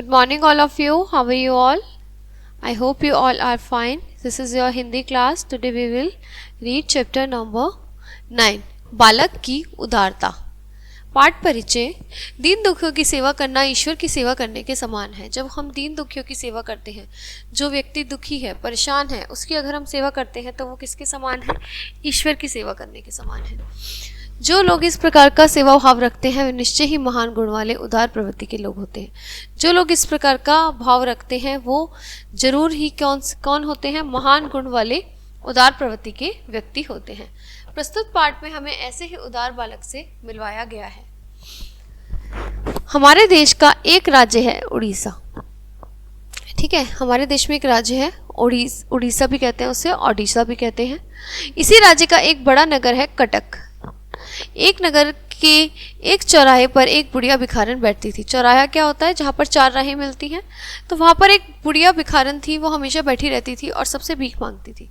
Good morning all of you. How are you all? I hope you all are fine. This is your Hindi class. Today we will read chapter number 9. बालक की उदारता. पाठ परिचय. दीन दुखियों की सेवा करना ईश्वर की सेवा करने के समान है. जब हम दीन दुखियों की सेवा करते हैं, जो व्यक्ति दुखी है, परेशान है, उसकी अगर हम सेवा करते हैं तो वो किसके समान है? ईश्वर की सेवा करने के समान है. जो लोग इस प्रकार का सेवा भाव रखते हैं वे निश्चय ही महान गुण वाले उदार प्रवृत्ति के लोग होते हैं. जो लोग इस प्रकार का भाव रखते हैं वो जरूर ही कौन होते हैं? महान गुण वाले उदार प्रवृत्ति के व्यक्ति होते हैं. प्रस्तुत पाठ में हमें ऐसे ही उदार बालक से मिलवाया गया है. हमारे देश का एक राज्य है उड़ीसा. ठीक है, हमारे देश में एक राज्य है उड़ीसा भी कहते हैं उसे, ओडिशा भी कहते हैं. इसी राज्य का एक बड़ा नगर है कटक. एक नगर के एक चौराहे पर एक बुढ़िया भिखारन बैठती थी. चौराहा क्या होता है? जहाँ पर चार राहें मिलती हैं. तो वहाँ पर एक बुढ़िया भिखारन थी. वो हमेशा बैठी रहती थी और सबसे भीख मांगती थी.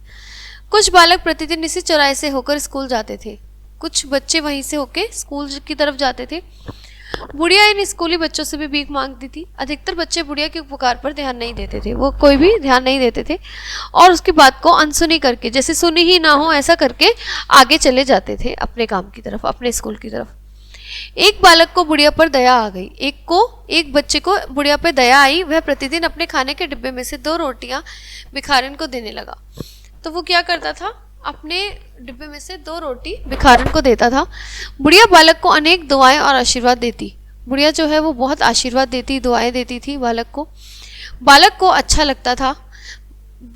कुछ बालक प्रतिदिन इसी चौराहे से होकर स्कूल जाते थे. कुछ बच्चे वहीं से होकर स्कूल की तरफ जाते थे. बुढ़िया इन स्कूली बच्चों से भी भीख मांगती थी. अधिकतर बच्चे बुढ़िया के उपकार पर ध्यान नहीं देते थे. वो कोई भी ध्यान नहीं देते थे और उसकी बात को अनसुनी करके, जैसे सुनी ही ना हो ऐसा करके आगे चले जाते थे अपने काम की तरफ, अपने स्कूल की तरफ. एक बालक को बुढ़िया पर दया आ गई. एक बच्चे को बुढ़िया पर दया आई. वह प्रतिदिन अपने खाने के डिब्बे में से 2 रोटियां भिखारन को देने लगा. तो वो क्या करता था? अपने डिब्बे में से 2 रोटी भिखारन को देता था. बुढ़िया बालक को अनेक दुआएं और आशीर्वाद देती. बुढ़िया जो है वो बहुत आशीर्वाद देती, दुआएं देती थी बालक को. बालक को अच्छा लगता था.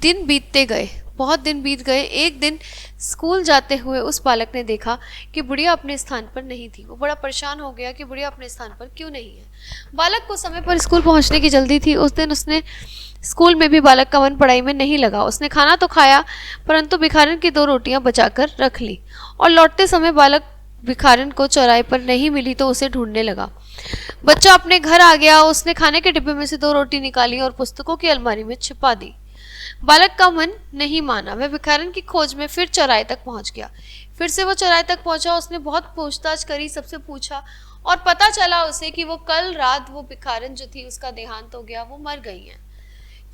दिन बीतते गए, बहुत दिन बीत गए. एक दिन स्कूल जाते हुए उस बालक ने देखा कि बुढ़िया अपने स्थान पर नहीं थी. वो बड़ा परेशान हो गया कि बुढ़िया अपने स्थान पर क्यों नहीं है. बालक को समय पर स्कूल पहुंचने की जल्दी थी. उस दिन उसने स्कूल में भी बालक का मन पढ़ाई में नहीं लगा. उसने खाना तो खाया परंतु भिखारन की 2 रोटियां बचाकर रख ली और लौटते समय बालक भिखारन को चौराहे पर नहीं मिली तो उसे ढूंढने लगा. बच्चा अपने घर आ गया. उसने खाने के डिब्बे में से 2 रोटी निकाली और पुस्तकों की अलमारी में छिपा दी. बालक का मन नहीं माना. वह भिखारन की खोज में फिर चौराहे तक पहुंच गया. फिर से वो चौराहे तक पहुंचा. उसने बहुत पूछताछ करी, सबसे पूछा और पता चला उसे कि वो कल रात वो भिखारन जो थी उसका देहांत हो गया, वो मर गई है.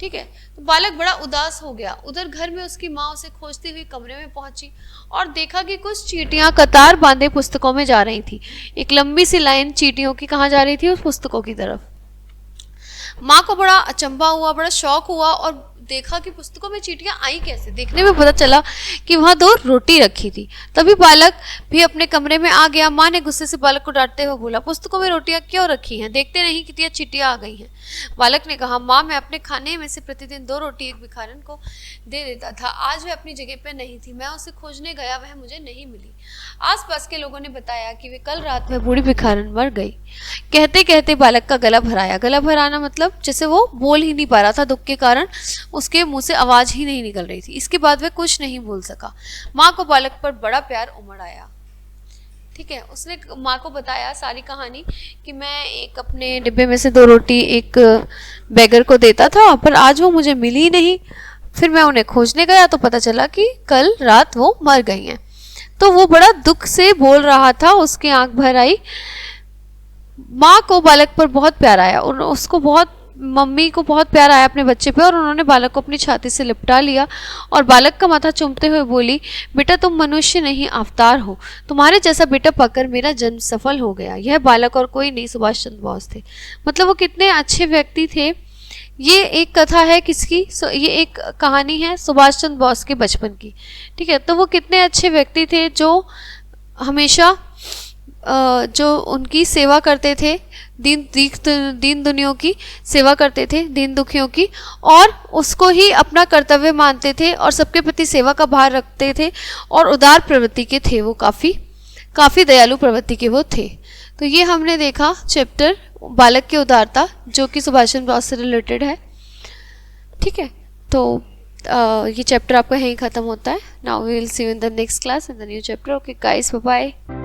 ठीक है, तो बालक बड़ा उदास हो गया. उधर घर में उसकी माँ उसे खोजती हुई कमरे में पहुंची और देखा कि कुछ चींटियां कतार बांधे पुस्तकों में जा रही थी. एक लंबी सी लाइन चींटियों की कहाँ जा रही थी? उस पुस्तकों की तरफ. माँ को बड़ा अचंभा हुआ, बड़ा शौक हुआ और देखा कि पुस्तकों में चींटियां आई कैसे. देखने में पता चला कि वहां 2 रोटी रखी थी. तभी बालक भी अपने कमरे में आ गया. माँ ने गुस्से से बालक को डांटते हुए बोला, पुस्तकों में रोटियां क्यों रखी हैं? देखते नहीं कितनी चींटियां आ गई हैं. बालक ने कहा, माँ मैं अपने खाने में से प्रतिदिन 2 रोटी एक भिखारन को दे देता था. आज वह अपनी जगह पर नहीं थी. मैं उसे खोजने गया, वह मुझे नहीं मिली. आसपास के लोगों ने बताया कि वे कल रात में बूढ़ी भिखारन मर गई. कहते कहते बालक का गला भराया. गला भराना मतलब जैसे वो बोल ही नहीं पा रहा था. दुख के कारण उसके मुंह से आवाज ही नहीं निकल रही थी. इसके बाद वह कुछ नहीं बोल सका. माँ को बालक पर बड़ा प्यार उमड़ आया. ठीक है, उसने माँ को बताया सारी कहानी कि मैं एक अपने डिब्बे में से 2 रोटी एक बेगर को देता था पर आज वो मुझे मिली नहीं. फिर मैं उन्हें खोजने गया तो पता चला कि कल रात वो मर गई हैं. तो वो बड़ा दुख से बोल रहा था. उसकी आंख भर आई. माँ को बालक पर बहुत प्यार आया और मम्मी को बहुत प्यार आया अपने बच्चे पे और उन्होंने बालक को अपनी छाती से लिपटा लिया और बालक का माथा चूमते हुए बोली, बेटा तुम मनुष्य नहीं अवतार हो. तुम्हारे जैसा बेटा पाकर मेरा जन्म सफल हो गया. यह बालक और कोई नहीं, सुभाष चंद्र बोस थे. मतलब वो कितने अच्छे व्यक्ति थे. ये एक कथा है किसकी? ये एक कहानी है सुभाष चंद्र बोस के बचपन की. ठीक है, तो वो कितने अच्छे व्यक्ति थे जो हमेशा जो उनकी सेवा करते थे, दीन दुनियों की सेवा करते थे, दीन दुखियों की, और उसको ही अपना कर्तव्य मानते थे और सबके प्रति सेवा का भार रखते थे और उदार प्रवृत्ति के थे. वो काफ़ी दयालु प्रवृत्ति के वो थे. तो ये हमने देखा चैप्टर बालक की उदारता जो कि सुभाष चंद्र बोस से रिलेटेड है. ठीक है, तो ये चैप्टर आपका यहीं ख़त्म होता है. Now we will see you in the next class in the new chapter. Okay guys, bye bye.